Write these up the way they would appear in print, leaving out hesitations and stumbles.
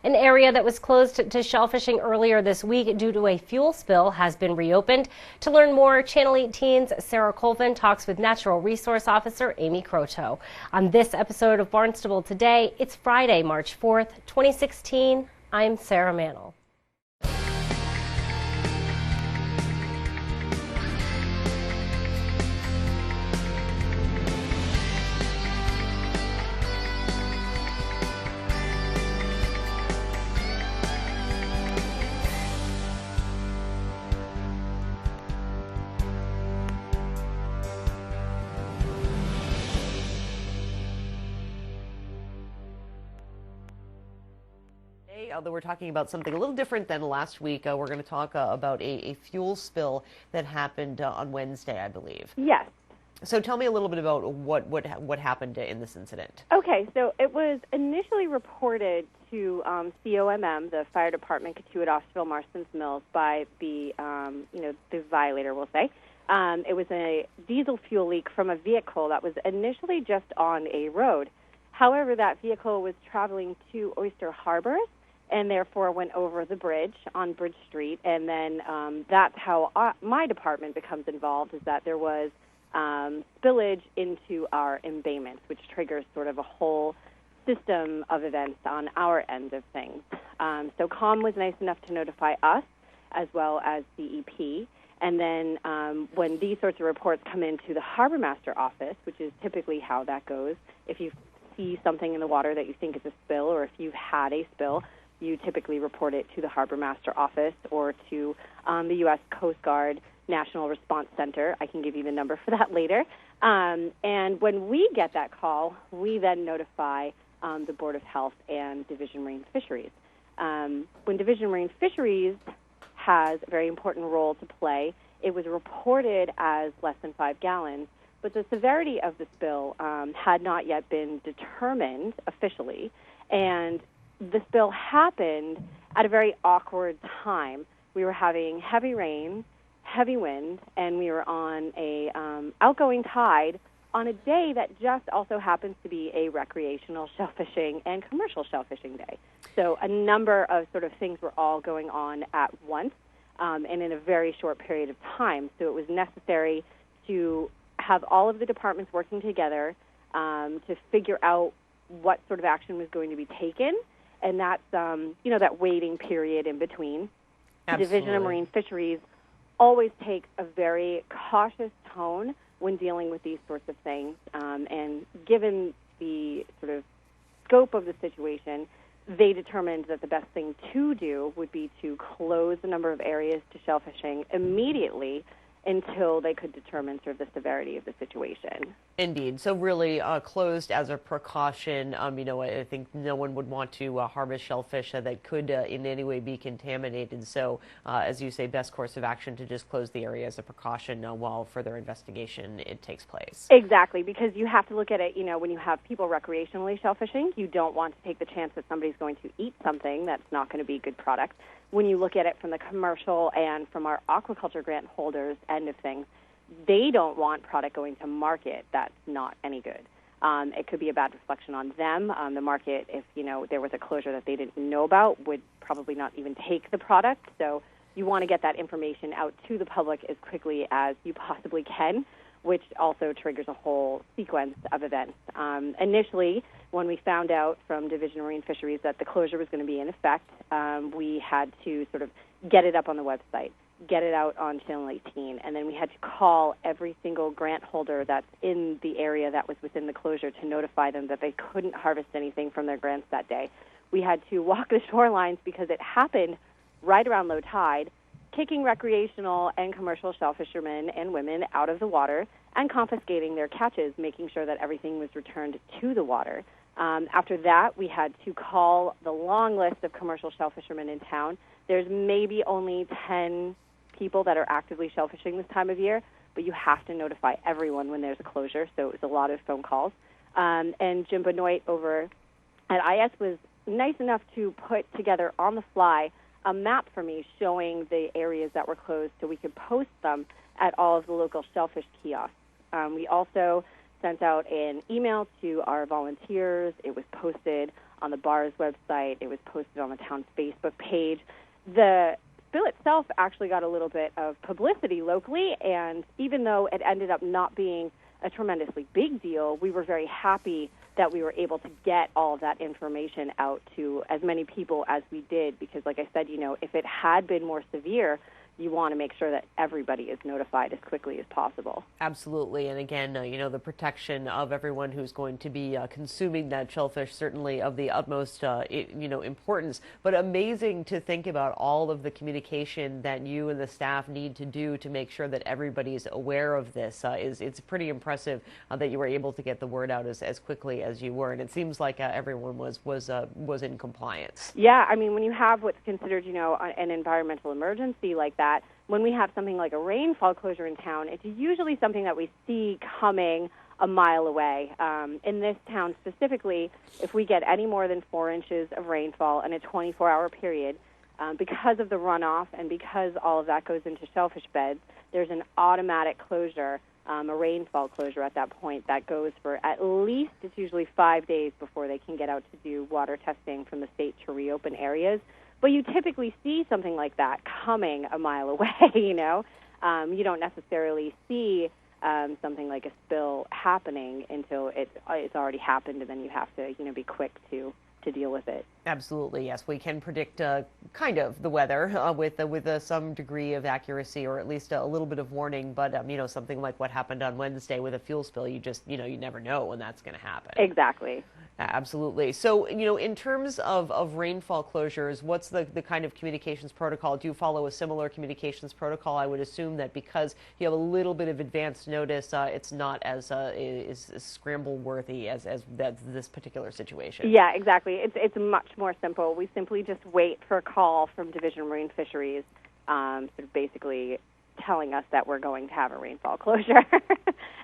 An area that was closed to shellfishing earlier this week due to a fuel spill has been reopened. To learn more, Channel 18's Sarah Colvin talks with Natural Resource Officer Amy Croteau. On this episode of Barnstable Today, it's Friday, March 4th, 2016. I'm Sarah Mantle. Although we're talking about something a little different than last week, we're going to talk about a fuel spill that happened on Wednesday, I believe. Yes. So tell me a little bit about what happened in this incident. Okay, so it was initially reported to COMM, the fire department, Cotuit-Ossville Marston's Mills, by the the violator, we'll say. It was a diesel fuel leak from a vehicle that was initially just on a road. However, that vehicle was traveling to Oyster Harbor and therefore went over the bridge on Bridge Street. And then that's how my department becomes involved, is that there was spillage into our embayments, which triggers sort of a whole system of events on our end of things. So COM was nice enough to notify us as well as CEP. And then when these sorts of reports come into the Harbor Master office, which is typically how that goes, if you see something in the water that you think is a spill, or if you've had a spill, you typically report it to the Harbor Master office or to the U.S. Coast Guard National Response Center. I can give you the number for that later. And when we get that call, we then notify the Board of Health and Division Marine Fisheries. When Division Marine Fisheries has a very important role to play, it was reported as less than 5 gallons, but the severity of the spill had not yet been determined officially, and the spill happened at a very awkward time. We were having heavy rain, heavy wind, and we were on a outgoing tide on a day that just also happens to be a recreational shellfishing and commercial shellfishing day. So a number of sort of things were all going on at once and in a very short period of time. So it was necessary to have all of the departments working together to figure out what sort of action was going to be taken. And that's, that waiting period in between. Absolutely. The Division of Marine Fisheries always takes a very cautious tone when dealing with these sorts of things. And given the sort of scope of the situation, they determined that the best thing to do would be to close a number of areas to shellfishing immediately until they could determine sort of the severity of the situation. Indeed. So really closed as a precaution. I think no one would want to harvest shellfish that could in any way be contaminated. So as you say, best course of action to just close the area as a precaution while further investigation it takes place. Exactly, because you have to look at it, when you have people recreationally shellfishing, you don't want to take the chance that somebody's going to eat something that's not going to be good product. When you look at it from the commercial and from our aquaculture grant holders end of things, they don't want product going to market that's not any good. It could be a bad reflection on them. The market, if there was a closure that they didn't know about, would probably not even take the product. So you want to get that information out to the public as quickly as you possibly can, which also triggers a whole sequence of events. Initially, when we found out from Division of Marine Fisheries that the closure was going to be in effect, we had to sort of get it up on the website, get it out on Channel 18, and then we had to call every single grant holder that's in the area that was within the closure to notify them that they couldn't harvest anything from their grants that day. We had to walk the shorelines because it happened right around low tide, kicking recreational and commercial shell fishermen and women out of the water and confiscating their catches, making sure that everything was returned to the water. After that, we had to call the long list of commercial shell fishermen in town. There's maybe only 10 people that are actively shellfishing this time of year, but you have to notify everyone when there's a closure, so it was a lot of phone calls. And Jim Benoit over at IS was nice enough to put together on the fly a map for me showing the areas that were closed so we could post them at all of the local shellfish kiosks. We also sent out an email to our volunteers. It was posted on the bar's website. It was posted on the town's Facebook page. The spill itself actually got a little bit of publicity locally, and even though it ended up not being a tremendously big deal, we were very happy that we were able to get all of that information out to as many people as we did, because like I said, if it had been more severe, you want to make sure that everybody is notified as quickly as possible. Absolutely. And again, the protection of everyone who's going to be consuming that shellfish, certainly of the utmost, importance. But amazing to think about all of the communication that you and the staff need to do to make sure that everybody's aware of this. It's pretty impressive that you were able to get the word out as quickly as you were. And it seems like everyone was in compliance. Yeah, I mean, when you have what's considered, an environmental emergency like that, when we have something like a rainfall closure in town, it's usually something that we see coming a mile away. In this town specifically, if we get any more than 4 inches of rainfall in a 24-hour period, because of the runoff and because all of that goes into shellfish beds, there's an automatic closure, a rainfall closure at that point that goes for at least, it's usually 5 days before they can get out to do water testing from the state to reopen areas. But you typically see something like that coming a mile away, You don't necessarily see something like a spill happening until it's already happened, and then you have to, be quick to deal with it. Absolutely, yes. We can predict kind of the weather with some degree of accuracy, or at least a little bit of warning. But something like what happened on Wednesday with a fuel spill, you just you never know when that's going to happen. Exactly. Absolutely. So, in terms of rainfall closures, what's the kind of communications protocol? Do you follow a similar communications protocol? I would assume that because you have a little bit of advance notice, it's not as scramble worthy as this particular situation. Yeah, exactly. It's much more simple. We simply just wait for a call from Division of Marine Fisheries, sort of basically telling us that we're going to have a rainfall closure.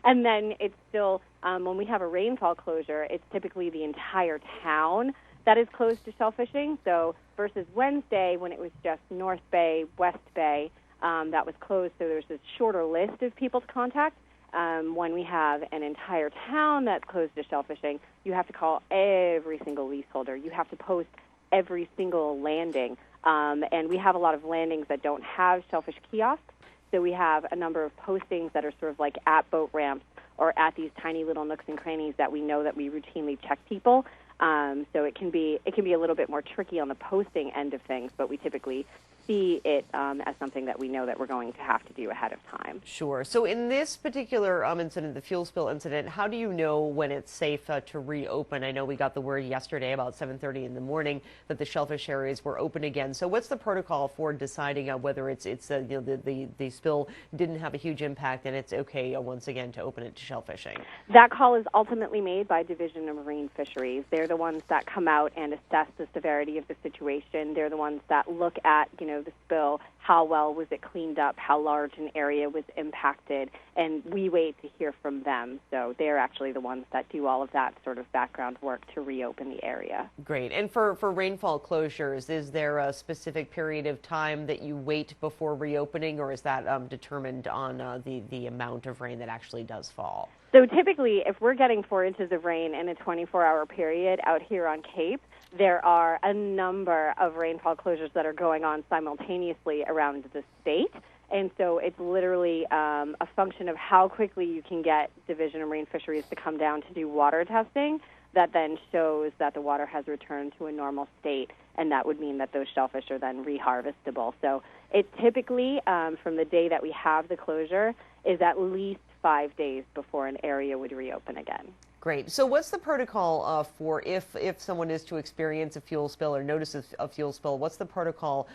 And then it's still, when we have a rainfall closure, it's typically the entire town that is closed to shellfishing. So versus Wednesday, when it was just North Bay, West Bay, that was closed, so there's a shorter list of people to contact. When we have an entire town that's closed to shellfishing, you have to call every single leaseholder. You have to post every single landing. And we have a lot of landings that don't have shellfish kiosks. So we have a number of postings that are sort of like at boat ramps or at these tiny little nooks and crannies that we know that we routinely check people. So it can be a little bit more tricky on the posting end of things, but we typically see it as something that we know that we're going to have to do ahead of time. Sure. So in this particular incident, the fuel spill incident, how do you know when it's safe to reopen? I know we got the word yesterday about 7:30 in the morning that the shellfish areas were open again. So what's the protocol for deciding whether the spill didn't have a huge impact and it's okay once again to open it to shellfishing? That call is ultimately made by Division of Marine Fisheries. They're the ones that come out and assess the severity of the situation. They're the ones that look at, the spill, how well was it cleaned up, how large an area was impacted, and we wait to hear from them. So they're actually the ones that do all of that sort of background work to reopen the area. Great. And for rainfall closures, is there a specific period of time that you wait before reopening, or is that determined on the amount of rain that actually does fall? So typically, if we're getting 4 inches of rain in a 24-hour period out here on Cape, there are a number of rainfall closures that are going on simultaneously around the state. And so it's literally a function of how quickly you can get Division of Marine Fisheries to come down to do water testing that then shows that the water has returned to a normal state, and that would mean that those shellfish are then reharvestable. So it typically, from the day that we have the closure, is at least 5 days before an area would reopen again. Great. So what's the protocol for if someone is to experience a fuel spill or notice a fuel spill? What's the protocol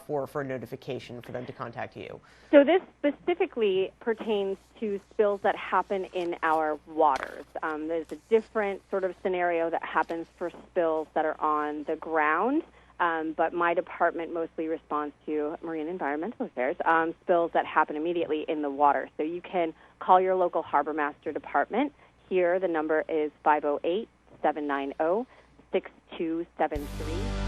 for notification for them to contact you? So this specifically pertains to spills that happen in our waters. There's a different sort of scenario that happens for spills that are on the ground. But my department mostly responds to marine environmental affairs, spills that happen immediately in the water. So you can call your local harbor master department. Here, the number is 508-790-6273.